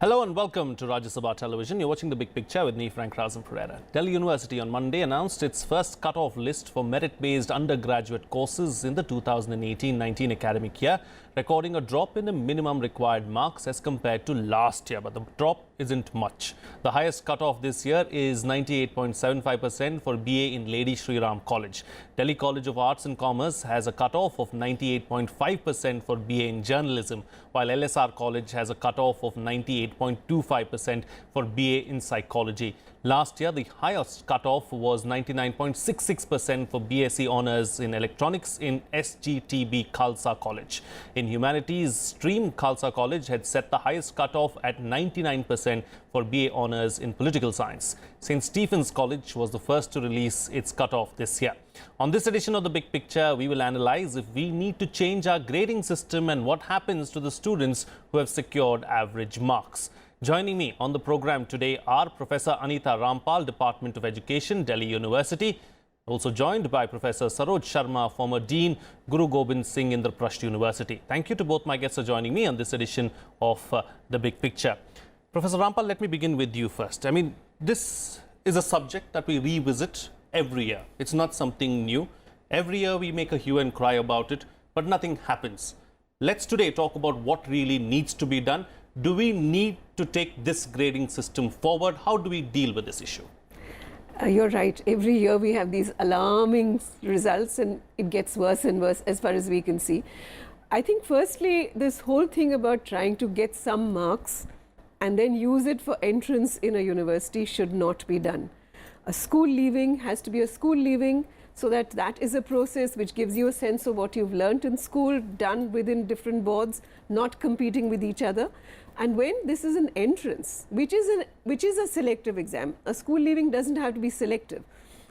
Hello and welcome to Rajya Sabha Television. You're watching The Big Picture with me, Frank Razan Pereira. Delhi University on Monday announced its first cut-off list for merit-based undergraduate courses in the 2018-19 academic year, recording a drop in the minimum required marks as compared to last year. But the drop isn't much. The highest cut-off this year is 98.75% for BA in Lady Shri Ram College. Delhi College of Arts and Commerce has a cut-off of 98.5% for BA in journalism, while LSR College has a cut-off of 98.25% for BA in psychology. Last year, the highest cut-off was 99.66% for B.Sc honours in electronics in SGTB Khalsa College. In humanities stream, Khalsa College had set the highest cut-off at 99% for BA honours in political science. St. Stephen's College was the first to release its cut-off this year. On this edition of The Big Picture, we will analyse if we need to change our grading system and what happens to the students who have secured average marks. Joining me on the program today are Professor Anita Rampal, Department of Education, Delhi University. Also joined by Professor Saroj Sharma, former Dean, Guru Gobind Singh Indraprasth University. Thank you to both my guests for joining me on this edition of The Big Picture. Professor Rampal, let me begin with you first. I mean, this is a subject that we revisit every year. It's not something new. Every year we make a hue and cry about it, but nothing happens. Let's today talk about what really needs to be done. Do we need to take this grading system forward? How do we deal with this issue? You're right. Every year we have these alarming results and it gets worse and worse as far as we can see. I think firstly, this whole thing about trying to get some marks and then use it for entrance in a university should not be done. A school leaving has to be a school leaving, so that is a process which gives you a sense of what you've learnt in school, done within different boards, not competing with each other. And when this is an entrance, which is a selective exam, a school leaving doesn't have to be selective.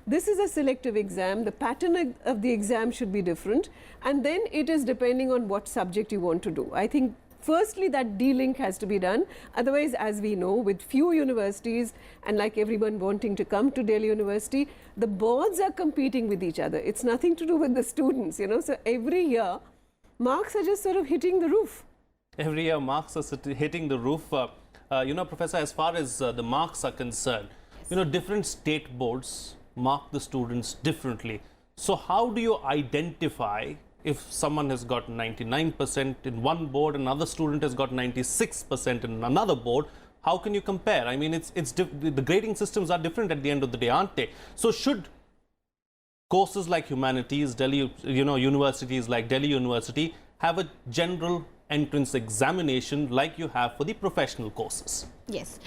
This is a selective exam. The pattern of the exam should be different, and then it is depending on what subject you want to do. I think firstly that de-link has to be done. Otherwise, as we know, with few universities and like everyone wanting to come to Delhi University, the boards are competing with each other. It's nothing to do with the students, you know. So every year, marks are just sort of hitting the roof. Every year, marks are hitting the roof. You know, Professor, as far as the marks are concerned, you know, different state boards mark the students differently. So how do you identify if someone has got 99% in one board, another student has got 96% in another board? How can you compare? I mean, the grading systems are different at the end of the day, aren't they? So should courses like humanities, Delhi, you know, universities like Delhi University have a general entrance examination like you have for the professional courses? Yes.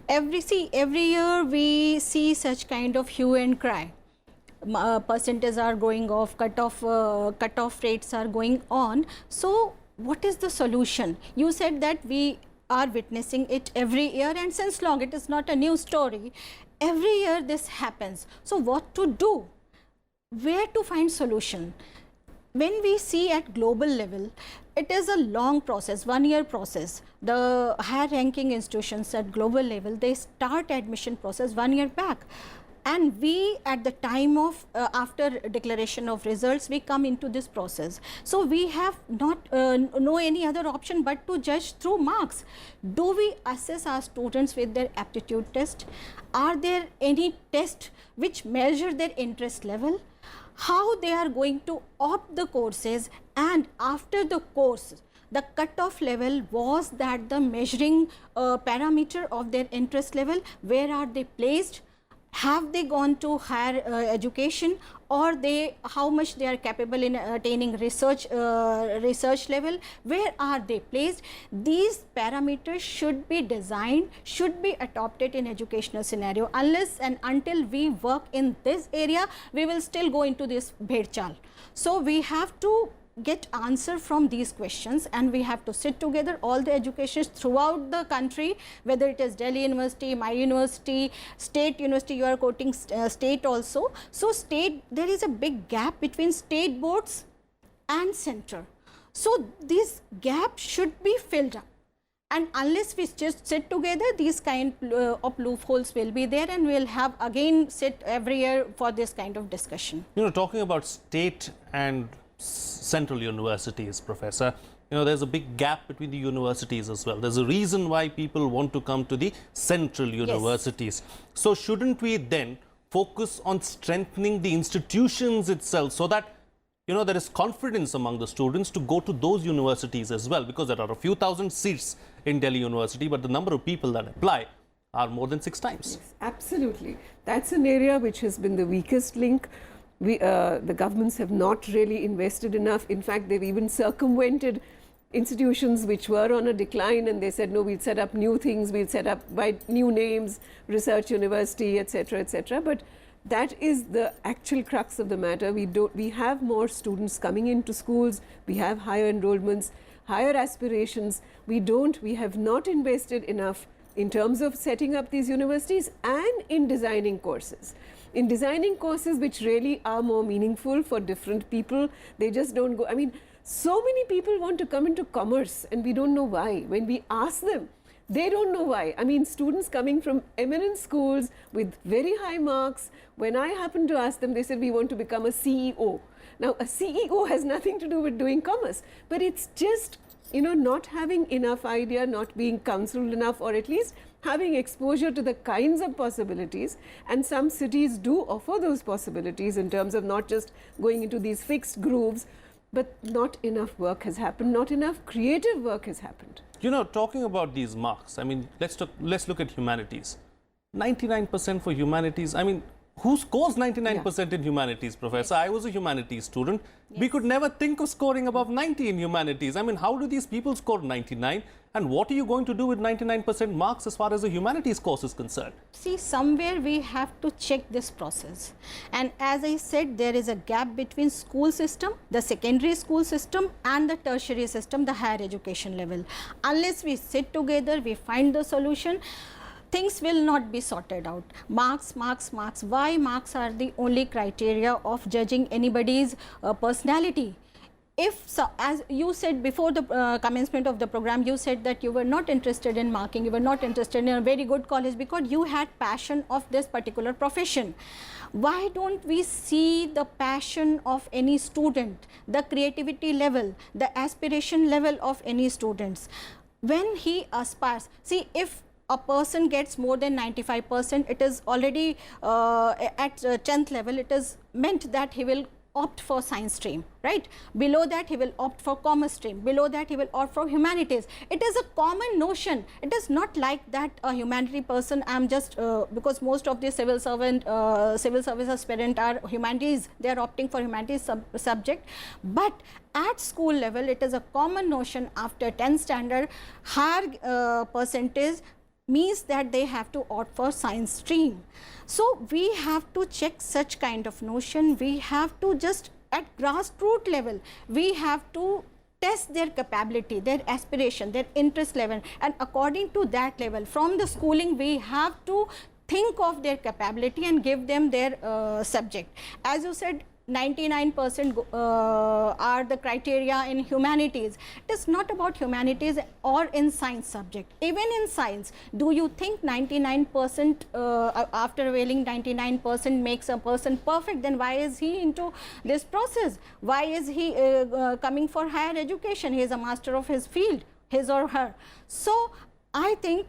Every year we see such kind of hue and cry. Percentages are going off, cutoff rates are going on. So what is the solution? You said that we are witnessing it every year, and since long it is not a new story. Every year this happens. So what to do? Where to find solution? When we see at global level, it is a long process, 1 year process. The higher ranking institutions at global level, they start admission process 1 year back. And we, at the time of, after declaration of results, we come into this process. So we have not no any other option but to judge through marks. Do we assess our students with their aptitude test? Are there any tests which measure their interest level? How they are going to opt the courses, and after the course, the cutoff level was that the measuring parameter of their interest level, where are they placed? Have they gone to higher education, or how much they are capable in attaining research level? Where are they placed? These parameters should be designed, should be adopted in educational scenario. Unless and until we work in this area, we will still go into this bhed chal. So we have to get answer from these questions, and we have to sit together, all the educations throughout the country, whether it is Delhi University, my university, state university, you are quoting state also. So state, there is a big gap between state boards and center. So this gap should be filled up. And unless we just sit together, these kind of loopholes will be there, and we'll have again sit every year for this kind of discussion. You know, talking about state and central universities, Professor, there's a big gap between the universities as well. There's a reason why people want to come to the central universities. So shouldn't we then focus on strengthening the institutions itself so that there is confidence among the students to go to those universities as well, because there are a few thousand seats in Delhi University, but the number of people that apply are more than 6 times. Yes, absolutely. That's an area which has been the weakest link. The governments have not really invested enough. In fact, they've even circumvented institutions which were on a decline, and they said, no, we'll set up new things, we'll set up by new names, research university, etc., etc. But that is the actual crux of the matter. We have more students coming into schools, we have higher enrollments, higher aspirations. We have not invested enough in terms of setting up these universities and in designing courses. In designing courses which really are more meaningful for different people, they just don't go. I mean, so many people want to come into commerce and we don't know why. When we ask them, they don't know why. I mean, students coming from eminent schools with very high marks, when I happened to ask them, they said, we want to become a CEO. Now, a CEO has nothing to do with doing commerce, but it's just, not having enough idea, not being counseled enough, or at least having exposure to the kinds of possibilities. And some cities do offer those possibilities in terms of not just going into these fixed grooves, but not enough work has happened, not enough creative work has happened. Talking about these marks, I mean, let's look at humanities. 99% for humanities. I mean, who scores 99% in humanities, Professor? I was a humanities student. We could never think of scoring above 90 in humanities. I mean, how do these people score 99? And what are you going to do with 99% marks as far as the humanities course is concerned? See, somewhere we have to check this process. And as I said, there is a gap between school system, the secondary school system, and the tertiary system, the higher education level. Unless we sit together, we find the solution, things will not be sorted out. Marks, marks, marks. Why marks are the only criteria of judging anybody's personality? If so, as you said before the commencement of the program, you said that you were not interested in marking, you were not interested in a very good college because you had passion of this particular profession. Why don't we see the passion of any student, the creativity level, the aspiration level of any students? When he aspires, see, if a person gets more than 95%, it is already at 10th level, it is meant that he will opt for science stream, right? Below that he will opt for commerce stream, below that he will opt for humanities. It is a common notion. It is not like that a humanity person, I am just because most of the civil service aspirant are humanities, they are opting for humanities subject, but at school level it is a common notion after 10th standard, higher percentage means that they have to opt for science stream. So we have to check such kind of notion. We have to just at grassroots level, we have to test their capability, their aspiration, their interest level, and according to that level, from the schooling, we have to think of their capability and give them their subject. As you said, 99% are the criteria in humanities. It is not about humanities or in science subject. Even in science, do you think 99% after availing 99% makes a person perfect? Then why is he into this process? Why is he coming for higher education? He is a master of his field, his or her. So I think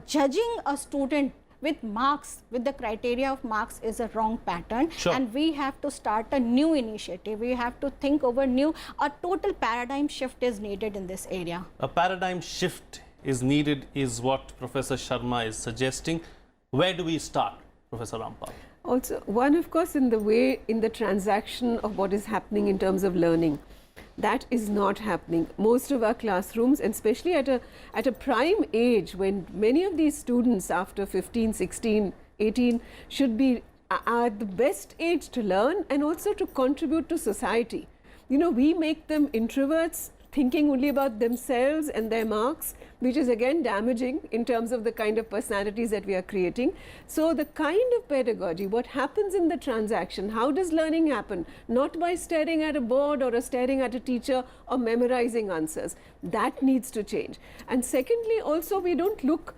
judging a student with marks, with the criteria of marks is a wrong pattern. Sure. And we have to start a new initiative. We have to think over a total paradigm shift is needed in this area. A paradigm shift is needed is what Professor Sharma is suggesting. Where do we start, Professor Rampal? Also, one, of course, in the transaction of what is happening in terms of learning. That is not happening. Most of our classrooms, and especially at a prime age when many of these students after 15, 16, 18 should be at the best age to learn and also to contribute to society. We make them introverts, thinking only about themselves and their marks, which is again damaging in terms of the kind of personalities that we are creating. So the kind of pedagogy, what happens in the transaction, how does learning happen? Not by staring at a board or staring at a teacher or memorizing answers. That needs to change. And secondly, also we only look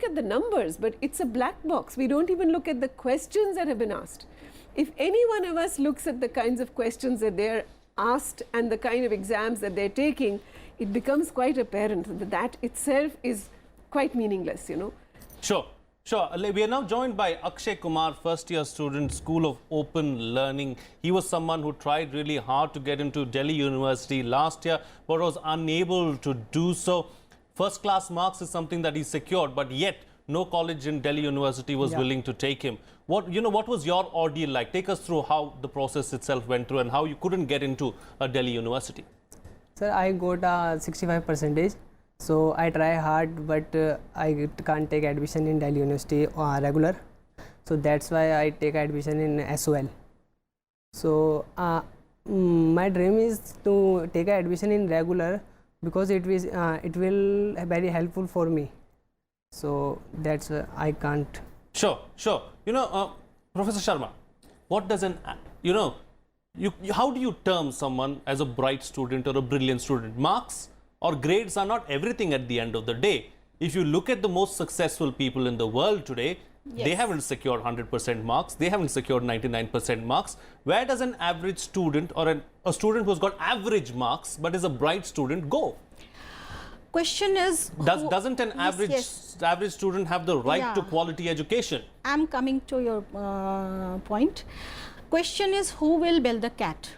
at the numbers, but it's a black box. We don't even look at the questions that have been asked. If any one of us looks at the kinds of questions that they're asked and the kind of exams that they're taking, it becomes quite apparent that that itself is quite meaningless, you know. Sure. Sure. We are now joined by Akshay Kumar, first year student, School of Open Learning. He was someone who tried really hard to get into Delhi University last year, but was unable to do so. First class marks is something that he secured, but yet no college in Delhi University was willing to take him. What was your ordeal like? Take us through how the process itself went through and how you couldn't get into a Delhi University. Sir, I got 65%. So I try hard, but I can't take admission in Delhi University regular. So that's why I take admission in SOL. So my dream is to take admission in regular because it will very helpful for me. So that's I can't. Sure. Professor Sharma, what does how do you term someone as a bright student or a brilliant student? Marks or grades are not everything at the end of the day. If you look at the most successful people in the world today, they haven't secured 100% marks, they haven't secured 99% marks. Where does an average student or a student who's got average marks but is a bright student go? Question is, doesn't an average student have the right to quality education? I'm coming to your point. Question is, who will build the cat?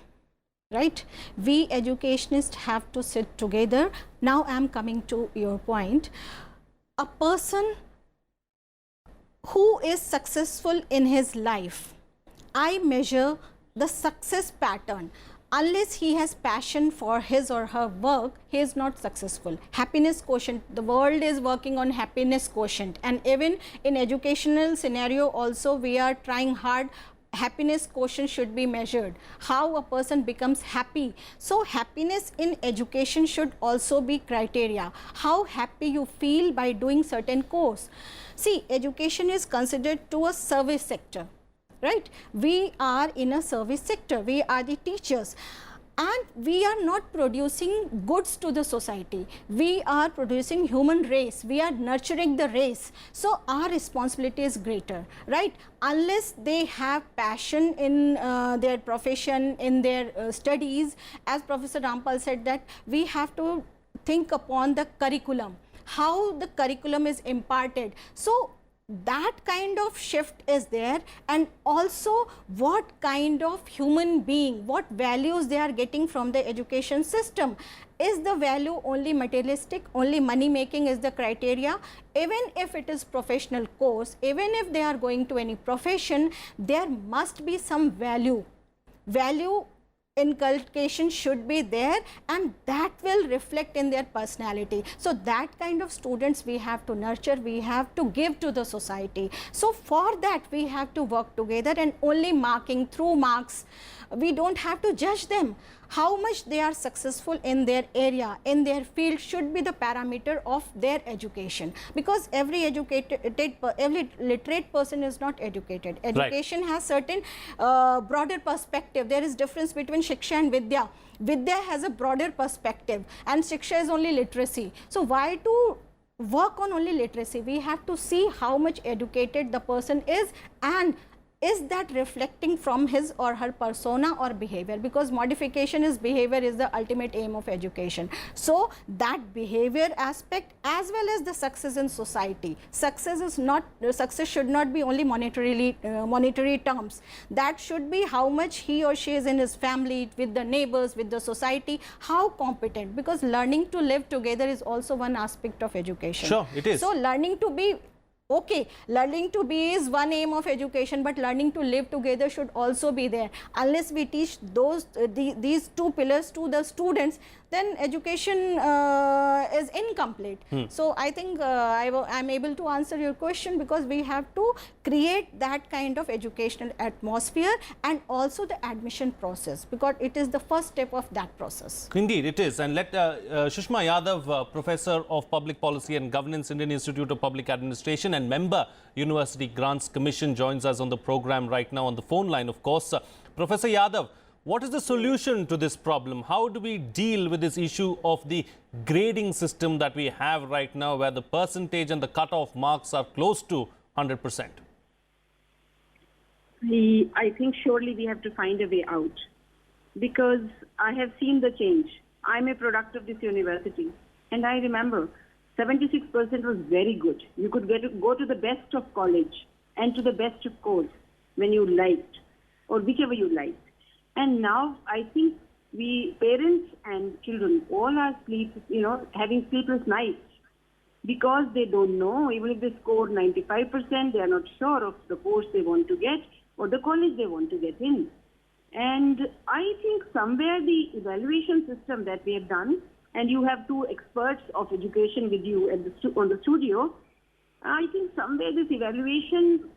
Right? We educationists have to sit together. Now I'm coming to your point. A person who is successful in his life, I measure the success pattern. Unless he has passion for his or her work, he is not successful. Happiness quotient, the world is working on happiness quotient, and even in educational scenario also we are trying hard. Happiness quotient should be measured, how a person becomes happy. So happiness in education should also be criteria, how happy you feel by doing certain course. See, education is considered to a service sector, right? We are in a service sector, we are the teachers, and we are not producing goods to the society. We are producing human race, we are nurturing the race. So our responsibility is greater, right? Unless they have passion in their profession, in their studies, as Professor Rampal said, that we have to think upon the curriculum, how the curriculum is imparted. So that kind of shift is there, and also what kind of human being, what values they are getting from the education system. Is the value only materialistic, only money making is the criteria? Even if it is professional course, even if they are going to any profession, there must be some value inculcation should be there, and that will reflect in their personality. So that kind of students we have to nurture, we have to give to the society. So for that we have to work together, and only marking through marks, we don't have to judge them. How much they are successful in their area, in their field, should be the parameter of their education, because every literate person is not educated. Education has certain broader perspective. There is difference between Shiksha and Vidya. Vidya has a broader perspective and Shiksha is only literacy. So why to work on only literacy? We have to see how much educated the person is, and is that reflecting from his or her persona or behavior, because modification is behavior is the ultimate aim of education. So that behavior aspect as well as the success in society. Success should not be only monetary terms. That should be how much he or she is in his family, with the neighbors, with the society, how competent, because learning to live together is also one aspect of education. Sure, it is. So learning to be okay, learning to be is one aim of education, but learning to live together should also be there. Unless we teach these two pillars to the students, then education is incomplete. So I think I'm able to answer your question, because we have to create that kind of educational atmosphere and also the admission process, because it is the first step of that process. Indeed, it is. And let Sushma Yadav, Professor of Public Policy and Governance, Indian Institute of Public Administration and member, University Grants Commission, joins us on the program right now on the phone line, of course. Professor Yadav, what is the solution to this problem? How do we deal with this issue of the grading system that we have right now, where the percentage and the cutoff marks are close to 100%? I think surely we have to find a way out. because I have seen the change. I'm a product of this university, and I remember 76% was very good. You could go to the best of college and to the best of course when you liked, or whichever you liked. And now I think we parents and children all are having sleepless nights because they don't know. Even if they score 95%, they are not sure of the course they want to get or the college they want to get in. And I think somewhere the evaluation system that we have done, and you have two experts of education with you at on the studio, I think somewhere this evaluation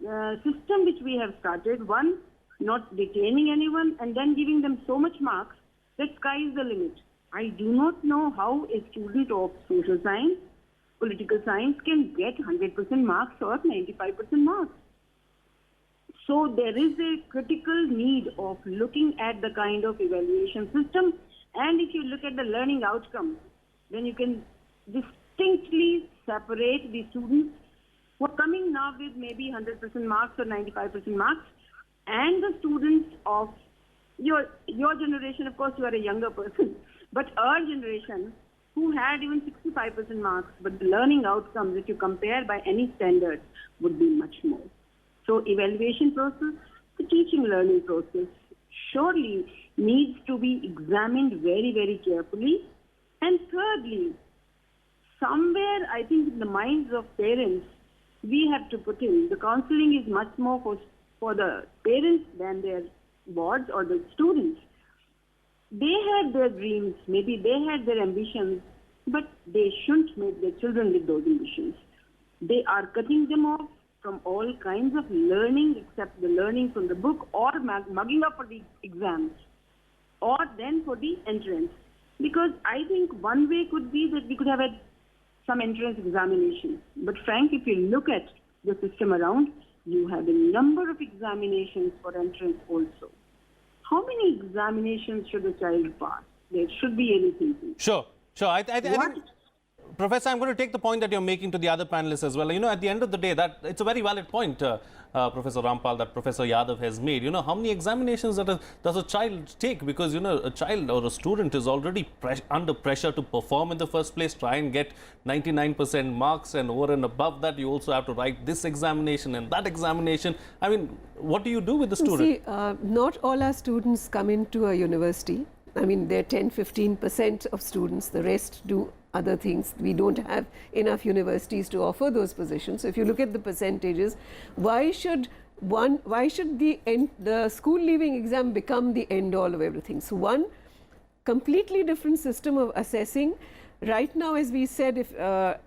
system which we have started, one, not detaining anyone and then giving them so much marks that sky is the limit. I do not know how a student of social science, political science can get 100% marks or 95% marks. So there is a critical need of looking at the kind of evaluation system, and if you look at the learning outcomes, then you can distinctly separate the students who are coming now with maybe 100% marks or 95% marks, and the students of your generation. Of course, you are a younger person, but our generation who had even 65% marks, but the learning outcomes, if you compare by any standards, would be much more. So evaluation process, the teaching learning process, surely needs to be examined very, very carefully. And thirdly, somewhere I think in the minds of parents, we have to put in, the counseling is much more for the parents than their boards or the students. They had their dreams, maybe they had their ambitions, but they shouldn't make their children with those ambitions. They are cutting them off from all kinds of learning except the learning from the book or mugging up for the exams or then for the entrance. Because I think one way could be that we could have had some entrance examinations. But Frank, if you look at the system around, you have a number of examinations for entrance also. How many examinations should a child pass? There should be anything. Sure. I think, Professor, I'm going to take the point that you're making to the other panelists as well. At the end of the day, that it's a very valid point, Professor Rampal, that Professor Yadav has made. How many examinations does a child take? Because, a child or a student is already under pressure to perform in the first place, try and get 99% marks, and over and above that, you also have to write this examination and that examination. I mean, what do you do with the student? See, not all our students come into a university. I mean, they're 10-15% of students. The rest do other things. We don't have enough universities to offer those positions. So if you look at the percentages, why should the school leaving exam become the end all of everything? So one completely different system of assessing. Right now, as we said, if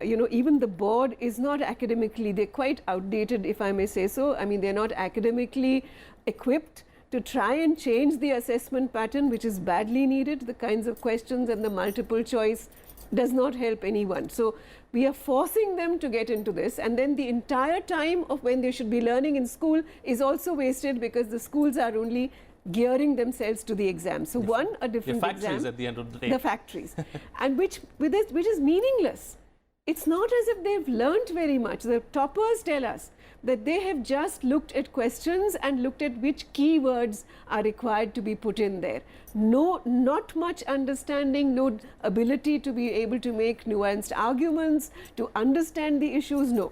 even the board is not academically, they're quite outdated, if I may say so. I mean, they're not academically equipped to try and change the assessment pattern, which is badly needed. The kinds of questions and the multiple choice does not help anyone. So we are forcing them to get into this, and then the entire time of when they should be learning in school is also wasted because the schools are only gearing themselves to the exam. So a different the factories exam. At the end of the day. The factories. And which is meaningless. It's not as if they've learnt very much. The toppers tell us that they have just looked at questions and looked at which keywords are required to be put in there. No, not much understanding, no ability to be able to make nuanced arguments, to understand the issues, no.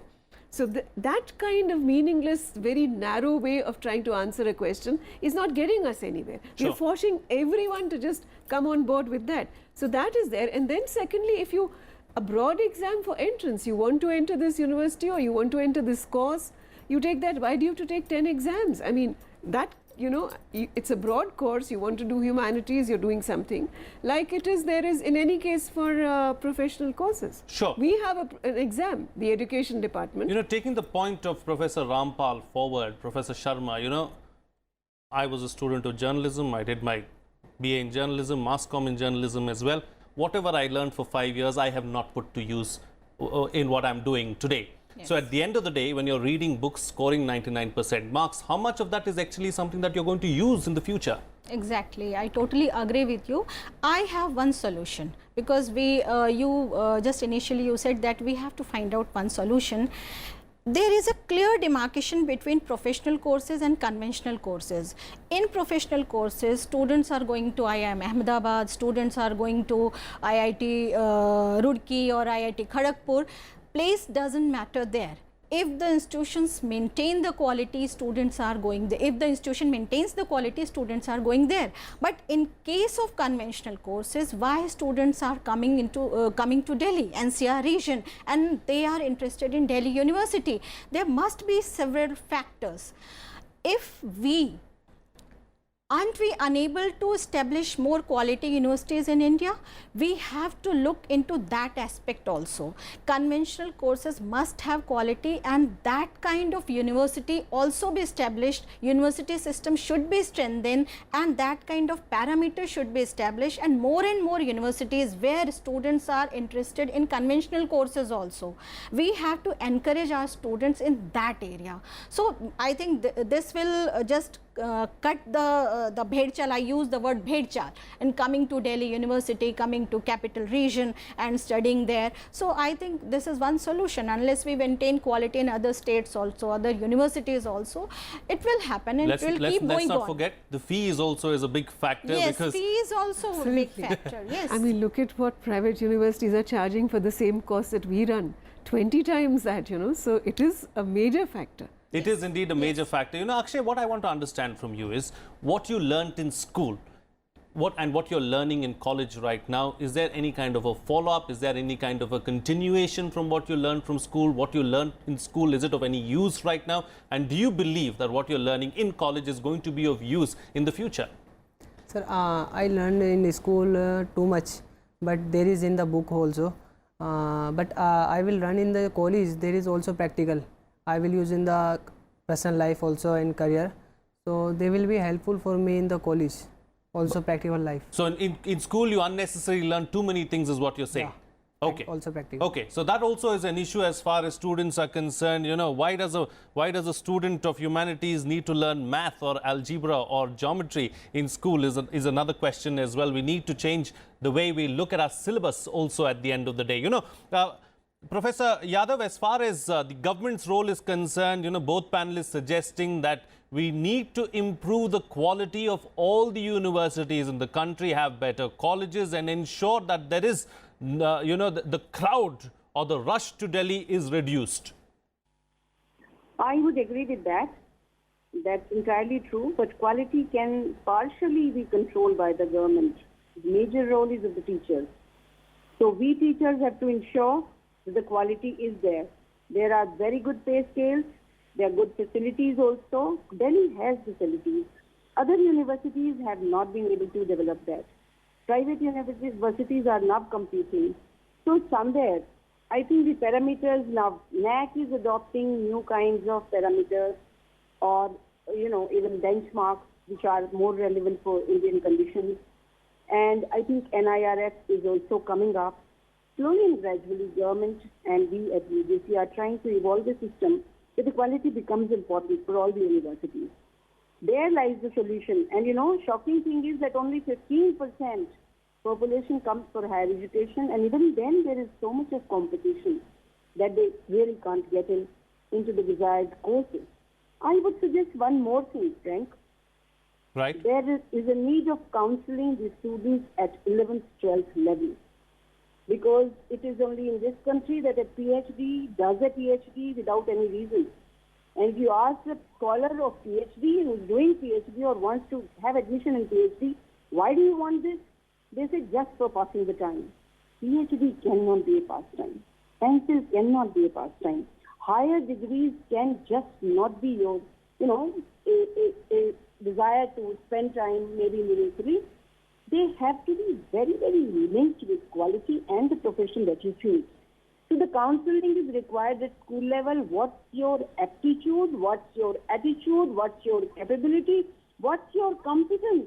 So that kind of meaningless, very narrow way of trying to answer a question is not getting us anywhere. Sure. We are forcing everyone to just come on board with that. So that is there. And then secondly, if you a broad exam for entrance, you want to enter this university or you want to enter this course, you take that. Why do you have to take 10 exams? I mean, that, it's a broad course. You want to do humanities, you're doing something like there is in any case for professional courses. Sure. We have an exam, the education department. Taking the point of Professor Rampal forward, Professor Sharma, I was a student of journalism. I did my BA in journalism, mass comm in journalism as well. Whatever I learned for 5 years, I have not put to use in what I'm doing today. Yes. So at the end of the day, when you're reading books scoring 99% marks, how much of that is actually something that you're going to use in the future? Exactly. I totally agree with you. I have one solution, because just initially you said that we have to find out one solution. there is a clear demarcation between professional courses and conventional courses. In professional courses, students are going to IIM Ahmedabad, students are going to IIT Roorkee or IIT Kharagpur. Place doesn't matter there. If the institutions maintain the quality, students are going there. If the institution maintains the quality, students are going there. But in case of conventional courses, why students are coming to Delhi, NCR region, and they are interested in Delhi University? There must be several factors. Aren't we unable to establish more quality universities in India? We have to look into that aspect also. Conventional courses must have quality, and that kind of university also be established. University system should be strengthened, and that kind of parameter should be established, and more universities where students are interested in conventional courses also. We have to encourage our students in that area. So I think this will just cut the bhedchal. I use the word bhedchal, and coming to Delhi University, coming to capital region and studying there. So I think this is one solution. Unless we maintain quality in other states also, other universities also, it will happen, and it will keep going on. Let's not forget the fees also is a big factor. Yes, because fee is also a big factor. Yes. I mean, look at what private universities are charging for the same course that we run, 20 times that, you know. So it is a major factor. it is indeed a major factor. You know, Akshay, what I want to understand from you is what you learnt in school, what you're learning in college right now. Is there any kind of a follow-up? Is there any kind of a continuation from what you learned from school? What you learned in school, is it of any use right now? And do you believe that what you're learning in college is going to be of use in the future? Sir, I learned in school too much, but there is in the book also. But I will learn in the college. There is also practical. I will use in the personal life also and career. So they will be helpful for me in the college. Also practical life. So in school you unnecessarily learn too many things is what you're saying? Yeah. Okay. Also practical. Okay, so that also is an issue as far as students are concerned. You know, why does a student of humanities need to learn math or algebra or geometry in school is another question as well. We need to change the way we look at our syllabus also at the end of the day. You know, Professor Yadav, as far as the government's role is concerned, you know, both panelists suggesting that we need to improve the quality of all the universities in the country, have better colleges and ensure that there is, you know, the crowd or the rush to Delhi is reduced. I would agree with that. That's entirely true, but quality can partially be controlled by the government. The major role is of the teachers. So we teachers have to ensure that the quality is there. There are very good pay scales. There are good facilities also. Delhi has facilities. Other universities have not been able to develop that. Private universities are not competing. So somewhere, I think the parameters now, NAC is adopting new kinds of parameters or, you know, even benchmarks which are more relevant for Indian conditions. And I think NIRF is also coming up. Slowly and gradually, government and we at UGC are trying to evolve the system that the quality becomes important for all the universities. There lies the solution. And you know, shocking thing is that only 15% population comes for higher education, and even then there is so much of competition that they really can't get into the desired courses. I would suggest one more thing, Frank. Right. There is a need of counseling the students at 11th, 12th level. Because it is only in this country that a PhD does a PhD without any reason. And if you ask a scholar of PhD who is doing PhD or wants to have admission in PhD, why do you want this? They say just for passing the time. PhD cannot be a pastime. Pencil cannot be a pastime. Higher degrees can just not be your, you know, a desire to spend time maybe meaningfully. They have to be very, very linked with quality and the profession that you choose. So the counseling is required at school level. What's your aptitude? What's your attitude? What's your capability? What's your competence?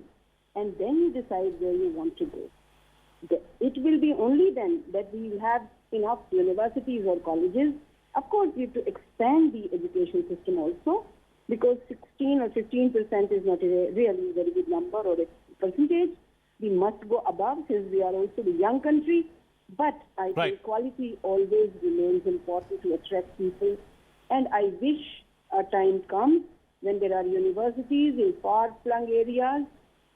And then you decide where you want to go. It will be only then that we will have enough universities or colleges. Of course, we have to expand the education system also, because 16 or 15% is not a really very good number or a percentage. We must go above since we are also the young country. But I think quality always remains important to attract people And I wish a time comes when there are universities in far-flung areas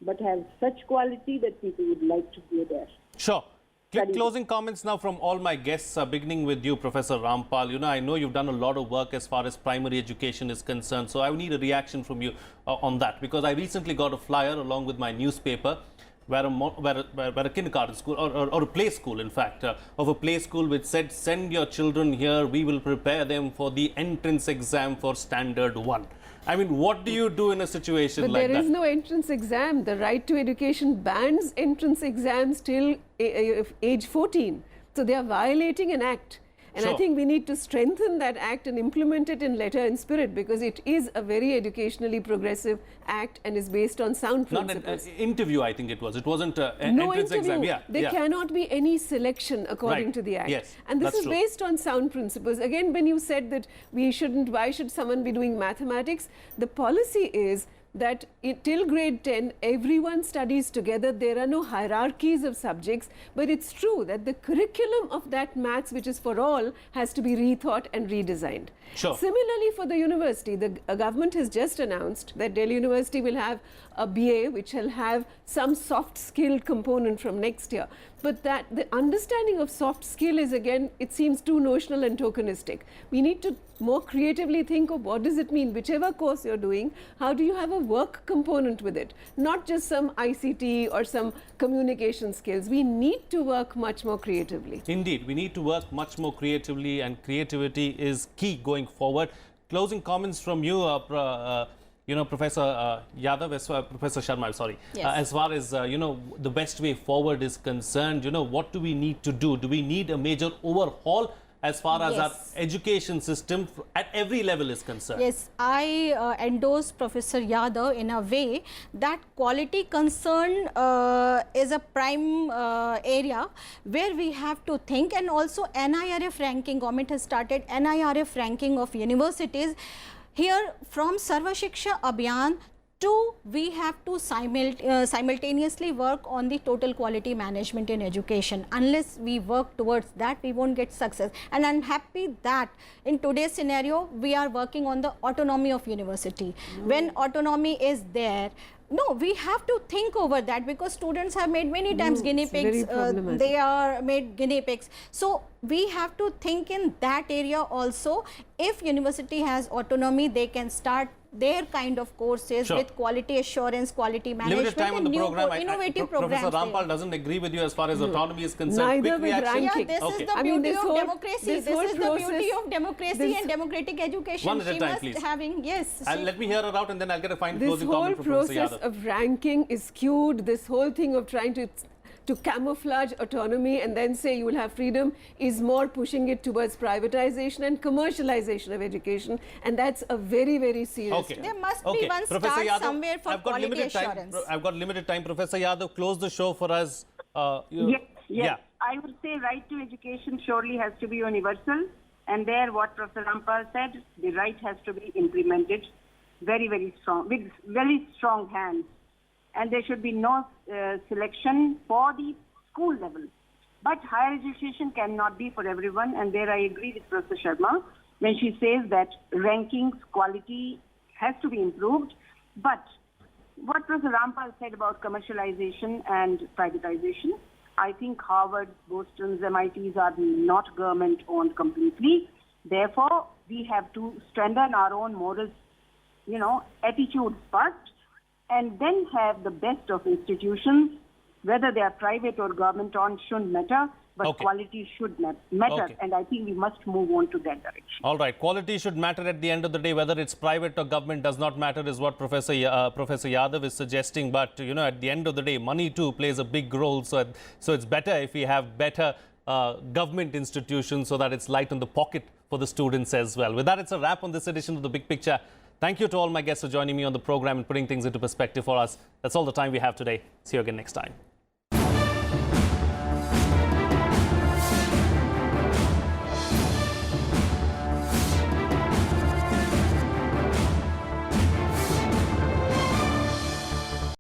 but have such quality that people would like to go there. Sure. Quick closing comments now from all my guests, beginning with you, Professor Rampal. You know, I know you've done a lot of work as far as primary education is concerned, so I need a reaction from you on that, because I recently got a flyer along with my newspaper where a kindergarten school, or a play school, in fact, of a play school which said, send your children here, we will prepare them for the entrance exam for Standard 1. I mean, what do you do in a situation like that? But there is no entrance exam. The right to education bans entrance exams till age 14. So they are violating an act. And Sure. I think we need to strengthen that act and implement it in letter and spirit, because it is a very educationally progressive act and is based on sound Not principles. an interview, I think it was. It wasn't an No entrance interview. exam. Yeah, There yeah. cannot be any selection according Right. to the act. Yes, and this that's is true. based on sound principles. Again, when you said that we shouldn't, why should someone be doing mathematics? The policy is that till grade 10, everyone studies together. There are no hierarchies of subjects, but it's true that the curriculum of that maths, which is for all, has to be rethought and redesigned. Sure. Similarly, for the university, the government has just announced that Delhi University will have a BA which will have some soft skill component from next year. But that the understanding of soft skill is, again, it seems too notional and tokenistic. We need to more creatively think of what does it mean, whichever course you're doing, how do you have a work component with it? Not just some ICT or some communication skills. We need to work much more creatively. Indeed, we need to work much more creatively, and creativity is key going forward. Closing comments from you, Professor Yadav, Professor Sharma, I'm sorry. Yes. As far as, the best way forward is concerned, what do we need to do? Do we need a major overhaul as far as our Yes. education system at every level is concerned? Yes, I endorse Professor Yadav in a way that quality concern is a prime area where we have to think, and also NIRF ranking. Government has started NIRF ranking of universities. Here, from Sarva Shiksha Abhiyan to, we have to simultaneously work on the total quality management in education. Unless we work towards that, we won't get success. And I'm happy that in today's scenario, we are working on the autonomy of university. When autonomy is there, no, we have to think over that, because students have made many times guinea it's very pigs. problematic. They are made guinea pigs. So we have to think in that area also. If university has autonomy, they can start their kind of courses Sure. with quality assurance, quality management, Limited time on and the new program. innovative Professor programs. Rampal there. doesn't agree with you as far as autonomy is concerned. Neither Quick with reaction. Yeah, ranking. this Okay. is the I mean, beauty this of whole- democracy. this This whole is the beauty process- of democracy this- and democratic education. One at a She time, must please. having, yes. Let me hear her out, and then I'll get a final This closing whole comment from Professor process Yadav. of ranking is skewed. This whole thing of trying to camouflage autonomy and then say you will have freedom is more pushing it towards privatization and commercialization of education, and that's a very, very serious Okay. trend. There must be Okay. one Professor start Yadav, somewhere for I've got quality limited time. assurance. I've got limited time. Professor Yadav, close the show for us. Yes. Yeah. I would say right to education surely has to be universal. And there, what Professor Rampal said, the right has to be implemented very, very strong, with very strong hands. And there should be no selection for the school level. But higher education cannot be for everyone. And there I agree with Professor Sharma when she says that rankings, quality has to be improved. But what Professor Rampal said about commercialization and privatization, I think Harvard, Boston's, MITs are not government-owned completely. Therefore, we have to strengthen our own moral, attitudes first, and then have the best of institutions, whether they are private or government-owned, shouldn't matter, but Okay. quality should matter. Okay. And I think we must move on to that direction. All right. Quality should matter at the end of the day. Whether it's private or government does not matter, is what Professor Yadav is suggesting. But, at the end of the day, money too plays a big role. So it's better if we have better government institutions so that it's light on the pocket for the students as well. With that, it's a wrap on this edition of The Big Picture. Thank you to all my guests for joining me on the program and putting things into perspective for us. That's all the time we have today. See you again next time.